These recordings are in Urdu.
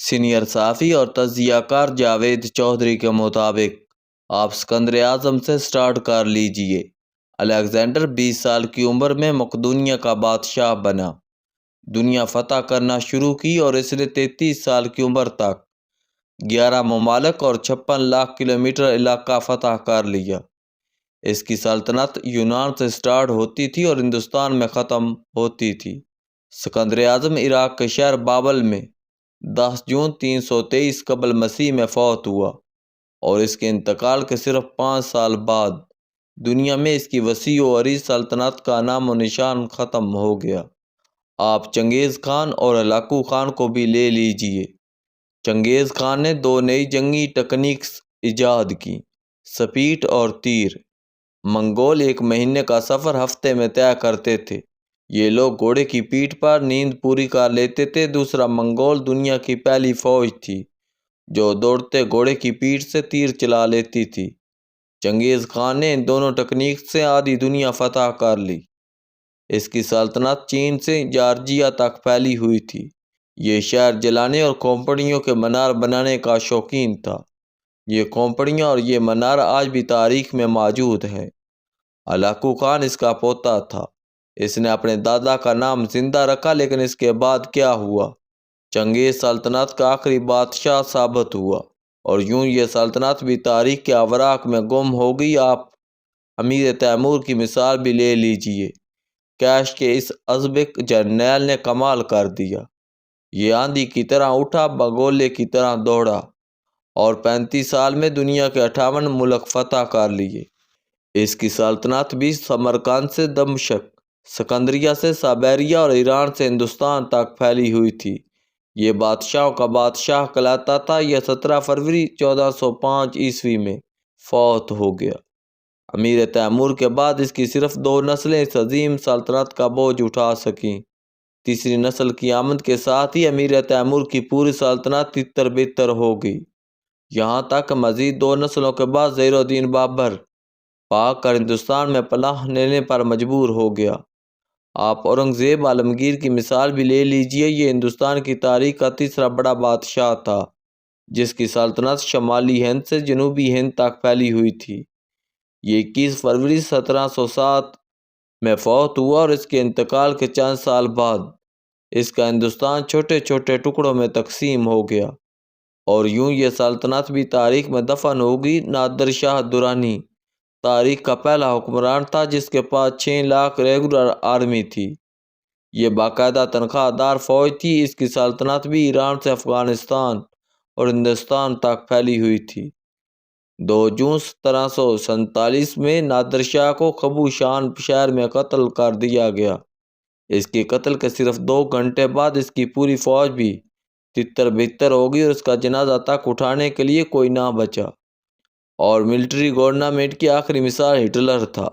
سینئر صحافی اور تجزیہ کار جاوید چودھری کے مطابق آپ سکندر اعظم سے سٹارٹ کر لیجئے۔ الیگزینڈر 20 سال کی عمر میں مقدونیہ کا بادشاہ بنا، دنیا فتح کرنا شروع کی اور اس نے 33 سال کی عمر تک 11 ممالک اور 56 لاکھ کلومیٹر علاقہ فتح کر لیا۔ اس کی سلطنت یونان سے سٹارٹ ہوتی تھی اور ہندوستان میں ختم ہوتی تھی۔ سکندر اعظم عراق کے شہر بابل میں 10 جون 323 قبل مسیح میں فوت ہوا اور اس کے انتقال کے صرف 5 سال بعد دنیا میں اس کی وسیع و عریض سلطنت کا نام و نشان ختم ہو گیا۔ آپ چنگیز خان اور ہلاکو خان کو بھی لے لیجئے۔ چنگیز خان نے 2 نئی جنگی ٹیکنیکس ایجاد کی، سپیٹ اور تیر۔ منگول 1 مہینے کا سفر ہفتے میں طے کرتے تھے۔ یہ لوگ گھوڑے کی پیٹھ پر نیند پوری کر لیتے تھے۔ دوسرا منگول دنیا کی پہلی فوج تھی جو دوڑتے گھوڑے کی پیٹھ سے تیر چلا لیتی تھی۔ چنگیز خان نے ان دونوں ٹیکنیک سے آدھی دنیا فتح کر لی۔ اس کی سلطنت چین سے جارجیا تک پھیلی ہوئی تھی۔ یہ شہر جلانے اور کھوپڑیوں کے منار بنانے کا شوقین تھا۔ یہ کھوپڑیاں اور یہ منار آج بھی تاریخ میں موجود ہیں۔ ہلاکو خان اس کا پوتا تھا۔ اس نے اپنے دادا کا نام زندہ رکھا، لیکن اس کے بعد کیا ہوا؟ چنگیز سلطنت کا آخری بادشاہ ثابت ہوا اور یوں یہ سلطنت بھی تاریخ کے اوراق میں گم ہو گئی۔ آپ امیر تیمور کی مثال بھی لے لیجئے۔ کیش کے اس ازبک جرنیل نے کمال کر دیا۔ یہ آندھی کی طرح اٹھا، بگولے کی طرح دوڑا اور 35 سال میں دنیا کے 58 ملک فتح کر لیے۔ اس کی سلطنت بھی سمرقند سے دمشق، سکندریہ سے سائبیریا اور ایران سے ہندوستان تک پھیلی ہوئی تھی۔ یہ بادشاہوں کا بادشاہ کہلاتا تھا۔ یہ 17 فروری 1405 عیسوی میں فوت ہو گیا۔ امیر تیمور کے بعد اس کی صرف 2 نسلیں اس عظیم سلطنت کا بوجھ اٹھا سکیں۔ تیسری نسل کی آمد کے ساتھ ہی امیر تیمور کی پوری سلطنت تتر بتر ہو گئی، یہاں تک کہ مزید 2 نسلوں کے بعد زہیر الدین بابر بھاگ کر ہندوستان میں پناہ لینے پر مجبور ہو گیا۔ آپ اورنگزیب عالمگیر کی مثال بھی لے لیجئے۔ یہ ہندوستان کی تاریخ کا تیسرا بڑا بادشاہ تھا جس کی سلطنت شمالی ہند سے جنوبی ہند تک پھیلی ہوئی تھی۔ یہ 21 فروری 1707 میں فوت ہوا اور اس کے انتقال کے چند سال بعد اس کا ہندوستان چھوٹے چھوٹے ٹکڑوں میں تقسیم ہو گیا اور یوں یہ سلطنت بھی تاریخ میں دفن ہو گئی۔ نادر شاہ درانی تاریخ کا پہلا حکمران تھا جس کے پاس 6 لاکھ ریگولر آرمی تھی۔ یہ باقاعدہ تنخواہ دار فوج تھی۔ اس کی سلطنت بھی ایران سے افغانستان اور ہندوستان تک پھیلی ہوئی تھی۔ 2 جون 1747 میں نادر شاہ کو خبو شان شہر میں قتل کر دیا گیا۔ اس کے قتل کے صرف 2 گھنٹے بعد اس کی پوری فوج بھی تتر بتر ہو گئی اور اس کا جنازہ تک اٹھانے کے لیے کوئی نہ بچا۔ اور ملٹری گورنمنٹ کی آخری مثال ہٹلر تھا،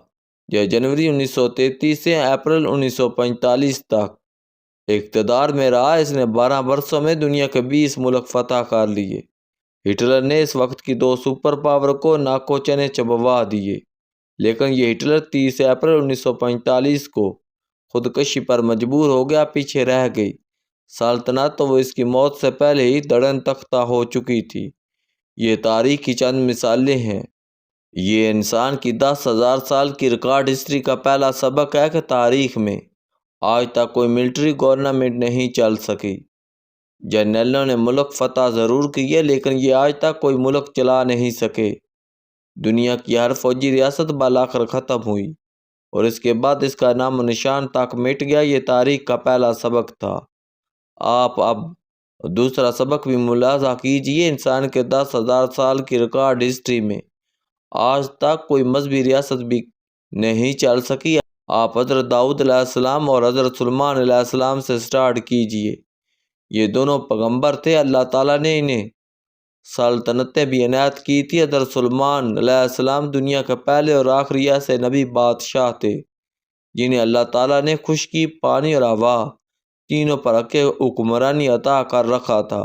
جو جنوری 1933 سے اپریل 1945 تک اقتدار میں رہا۔ اس نے 12 برسوں میں دنیا کے 20 ملک فتح کر لیے۔ ہٹلر نے اس وقت کی 2 سپر پاور کو ناکو چنے چبوا دیے، لیکن یہ ہٹلر 30 اپریل 1945 کو خودکشی پر مجبور ہو گیا، پیچھے رہ گئی۔ سلطنت تو وہ اس کی موت سے پہلے ہی دڑن تختہ ہو چکی تھی۔ یہ تاریخ کی چند مثالیں ہیں۔ یہ انسان کی 10,000 سال کی ریکارڈ ہسٹری کا پہلا سبق ہے کہ تاریخ میں آج تک کوئی ملٹری گورنمنٹ نہیں چل سکی۔ جرنیلوں نے ملک فتح ضرور کیے لیکن یہ آج تک کوئی ملک چلا نہیں سکے۔ دنیا کی ہر فوجی ریاست بالآخر ختم ہوئی اور اس کے بعد اس کا نام و نشان تک مٹ گیا۔ یہ تاریخ کا پہلا سبق تھا۔ آپ اب دوسرا سبق بھی ملاحظہ کیجئے۔ انسان کے 10,000 سال کی ریکارڈ ہسٹری میں آج تک کوئی مذہبی ریاست بھی نہیں چل سکی۔ آپ حضرت داؤد علیہ السلام اور حضرت سلیمان علیہ السلام سے سٹارٹ کیجئے۔ یہ دونوں پیغمبر تھے۔ اللہ تعالیٰ نے انہیں سلطنتیں بھی عنایت کی تھی۔ حضرت سلیمان علیہ السلام دنیا کے پہلے اور آخری ایسے نبی بادشاہ تھے جنہیں اللہ تعالیٰ نے خشکی، پانی اور ہوا تینوں پر حکمرانی عطا کر رکھا تھا،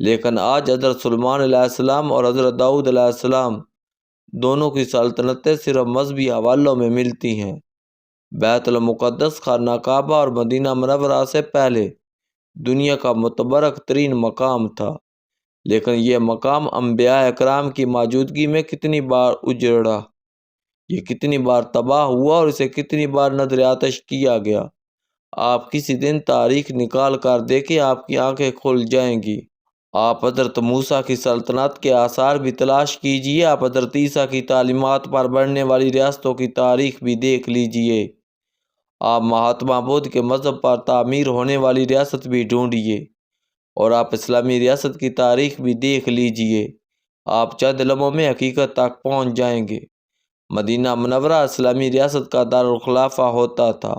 لیکن آج حضرت سلیمان علیہ السلام اور حضرت داؤد علیہ السلام دونوں کی سلطنتیں صرف مذہبی حوالوں میں ملتی ہیں۔ بیت المقدس، خانہ کعبہ اور مدینہ منورہ سے پہلے دنیا کا متبرک ترین مقام تھا، لیکن یہ مقام انبیاء اکرام کی موجودگی میں کتنی بار اجڑا، یہ کتنی بار تباہ ہوا اور اسے کتنی بار نظر آتش کیا گیا۔ آپ کسی دن تاریخ نکال کر دیکھیں، آپ کی آنکھیں کھل جائیں گی۔ آپ حضرت موسیٰ کی سلطنت کے آثار بھی تلاش کیجئے، آپ حضرت عیسیٰ کی تعلیمات پر بڑھنے والی ریاستوں کی تاریخ بھی دیکھ لیجئے، آپ مہاتما بدھ کے مذہب پر تعمیر ہونے والی ریاست بھی ڈھونڈیے، اور آپ اسلامی ریاست کی تاریخ بھی دیکھ لیجئے۔ آپ چند لمحوں میں حقیقت تک پہنچ جائیں گے۔ مدینہ منورہ اسلامی ریاست کا دارالخلافہ ہوتا تھا۔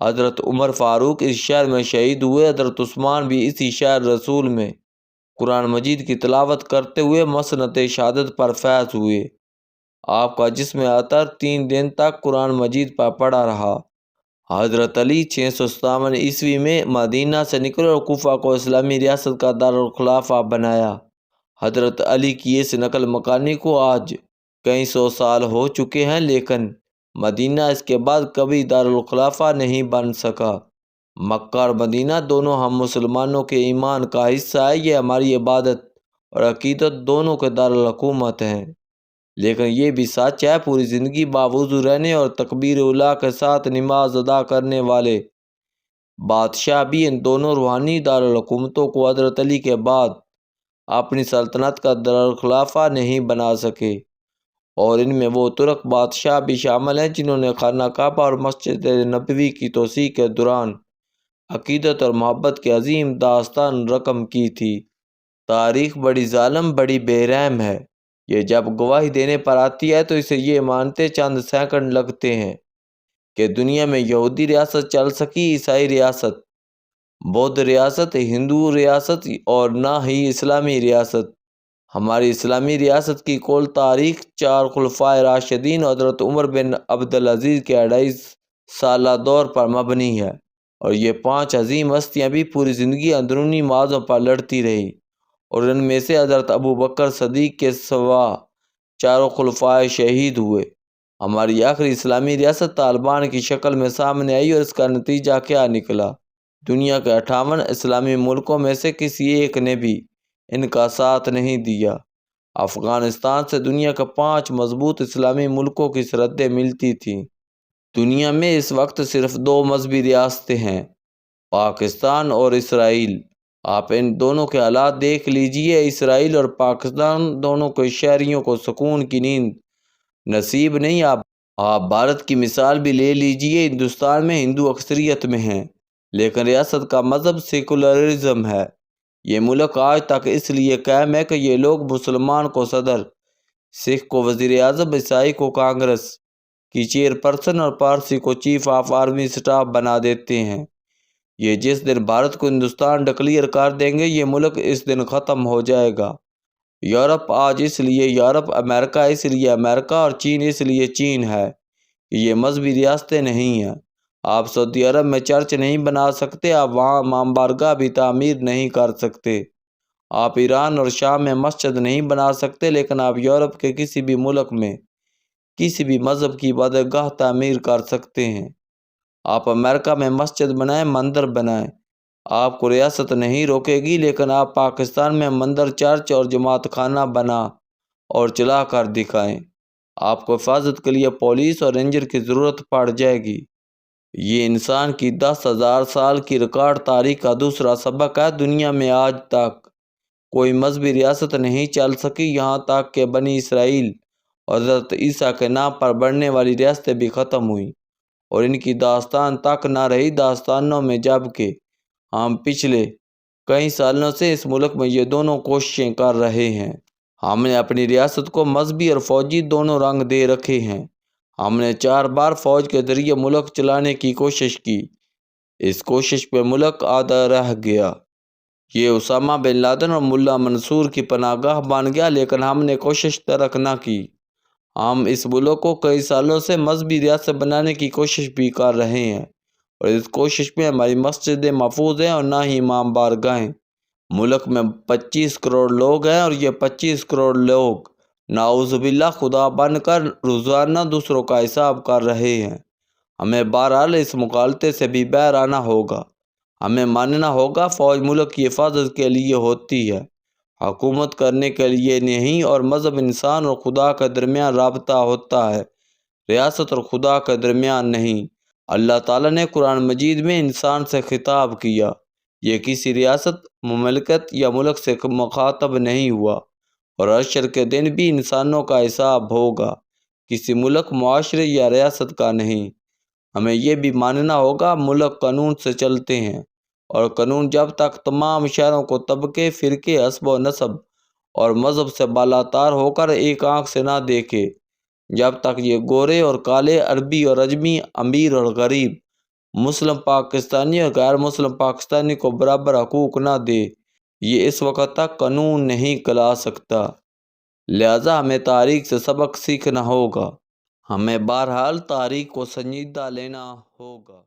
حضرت عمر فاروق اس شہر میں شہید ہوئے، حضرت عثمان بھی اسی شہر رسول میں قرآن مجید کی تلاوت کرتے ہوئے مسنت شہادت پر فیض ہوئے۔ آپ کا جسم اطہر 3 دن تک قرآن مجید پر پڑا رہا۔ حضرت علی 657 عیسوی میں مدینہ سے نکلے اور کوفہ کو اسلامی ریاست کا دارالخلافہ بنایا۔ حضرت علی کی اس نقل مکانی کو آج کئی سو سال ہو چکے ہیں، لیکن مدینہ اس کے بعد کبھی دارالخلافہ نہیں بن سکا۔ مکہ اور مدینہ دونوں ہم مسلمانوں کے ایمان کا حصہ ہے، یہ ہماری عبادت اور عقیدت دونوں کے دارالحکومت ہیں۔ لیکن یہ بھی سچ ہے، پوری زندگی باوضو رہنے اور تکبیر اولیٰ کے ساتھ نماز ادا کرنے والے بادشاہ بھی ان دونوں روحانی دارالحکومتوں کو حضرت علی کے بعد اپنی سلطنت کا دارالخلافہ نہیں بنا سکے، اور ان میں وہ ترک بادشاہ بھی شامل ہیں جنہوں نے خانہ کعبہ اور مسجد نبوی کی توسیع کے دوران عقیدت اور محبت کی عظیم داستان رقم کی تھی۔ تاریخ بڑی ظالم، بڑی بے رحم ہے۔ یہ جب گواہی دینے پر آتی ہے تو اسے یہ مانتے چند سیکنڈ لگتے ہیں کہ دنیا میں یہودی ریاست چل سکی، عیسائی ریاست، بودھ ریاست، ہندو ریاست اور نہ ہی اسلامی ریاست۔ ہماری اسلامی ریاست کی کل تاریخ 4 خلفائے راشدین حضرت عمر بن عبدالعزیز کے 2.5 سالہ دور پر مبنی ہے، اور یہ 5 عظیم ہستیاں بھی پوری زندگی اندرونی معاذوں پر لڑتی رہی، اور ان میں سے حضرت ابوبکر صدیق کے سوا 4 خلفائے شہید ہوئے۔ ہماری آخری اسلامی ریاست طالبان کی شکل میں سامنے آئی، اور اس کا نتیجہ کیا نکلا؟ دنیا کے 58 اسلامی ملکوں میں سے کسی ایک نے بھی ان کا ساتھ نہیں دیا۔ افغانستان سے دنیا کے 5 مضبوط اسلامی ملکوں کی سرحدیں ملتی تھیں۔ دنیا میں اس وقت صرف 2 مذہبی ریاستیں ہیں، پاکستان اور اسرائیل۔ آپ ان دونوں کے حالات دیکھ لیجئے، اسرائیل اور پاکستان دونوں کے شہریوں کو سکون کی نیند نصیب نہیں۔ آپ بھارت کی مثال بھی لے لیجئے، ہندوستان میں ہندو اکثریت میں ہیں، لیکن ریاست کا مذہب سیکولرزم ہے۔ یہ ملک آج تک اس لیے قائم ہے کہ یہ لوگ مسلمان کو صدر، سکھ کو وزیر اعظم، عیسائی کو کانگریس کی چیئرپرسن اور پارسی کو چیف آف آرمی اسٹاف بنا دیتے ہیں۔ یہ جس دن بھارت کو ہندوستان ڈکلیئر کر دیں گے، یہ ملک اس دن ختم ہو جائے گا۔ یورپ آج اس لیے یورپ، امریکہ اس لیے امریکہ اور چین اس لیے چین ہے کہ یہ مذہبی ریاستیں نہیں ہیں۔ آپ سعودی عرب میں چرچ نہیں بنا سکتے، آپ وہاں امام بارگاہ بھی تعمیر نہیں کر سکتے، آپ ایران اور شام میں مسجد نہیں بنا سکتے، لیکن آپ یورپ کے کسی بھی ملک میں کسی بھی مذہب کی عبادتگاہ تعمیر کر سکتے ہیں۔ آپ امریکہ میں مسجد بنائیں، مندر بنائیں، آپ کو ریاست نہیں روکے گی، لیکن آپ پاکستان میں مندر، چرچ اور جماعت خانہ بنا اور چلا کر دکھائیں، آپ کو حفاظت کے لیے پولیس اور رینجر کی ضرورت پڑ جائے گی۔ یہ انسان کی 10,000 سال کی ریکارڈ تاریخ کا دوسرا سبق ہے۔ دنیا میں آج تک کوئی مذہبی ریاست نہیں چل سکی، یہاں تک کہ بنی اسرائیل اور حضرت عیسیٰ کے نام پر بڑھنے والی ریاستیں بھی ختم ہوئیں، اور ان کی داستان تک نہ رہی داستانوں میں، جبکہ ہم پچھلے کئی سالوں سے اس ملک میں یہ دونوں کوششیں کر رہے ہیں۔ ہم نے اپنی ریاست کو مذہبی اور فوجی دونوں رنگ دے رکھے ہیں۔ ہم نے 4 بار فوج کے ذریعے ملک چلانے کی کوشش کی، اس کوشش پہ ملک آدھا رہ گیا۔ یہ اسامہ بن لادن اور ملا منصور کی پناہ گاہ بن گیا، لیکن ہم نے کوشش ترک نہ کی۔ ہم اس ملک کو کئی سالوں سے مذہبی ریاست بنانے کی کوشش بھی کر رہے ہیں، اور اس کوشش میں ہماری مسجدیں محفوظ ہیں اور نہ ہی امام بارگاہیں۔ ملک میں 25 کروڑ لوگ ہیں، اور یہ 25 کروڑ لوگ نعوذ باللہ خدا بن کر روزانہ دوسروں کا حساب کر رہے ہیں۔ ہمیں بہرحال اس مغالطے سے بھی باہر آنا ہوگا۔ ہمیں ماننا ہوگا فوج ملک کی حفاظت کے لیے ہوتی ہے، حکومت کرنے کے لیے نہیں، اور مذہب انسان اور خدا کے درمیان رابطہ ہوتا ہے، ریاست اور خدا کے درمیان نہیں۔ اللہ تعالیٰ نے قرآن مجید میں انسان سے خطاب کیا، یہ کسی ریاست، مملکت یا ملک سے مخاطب نہیں ہوا، اور حشر کے دن بھی انسانوں کا حساب ہوگا، کسی ملک، معاشرے یا ریاست کا نہیں۔ ہمیں یہ بھی ماننا ہوگا ملک قانون سے چلتے ہیں، اور قانون جب تک تمام شہروں کو طبقے، فرقے، حسب و نسب اور مذہب سے بالاتر ہو کر ایک آنکھ سے نہ دیکھے، جب تک یہ گورے اور کالے، عربی اور عجمی، امیر اور غریب، مسلم پاکستانی اور غیر مسلم پاکستانی کو برابر حقوق نہ دے، یہ اس وقت تک قانون نہیں کہلا سکتا۔ لہٰذا ہمیں تاریخ سے سبق سیکھنا ہوگا، ہمیں بہرحال تاریخ کو سنجیدہ لینا ہوگا۔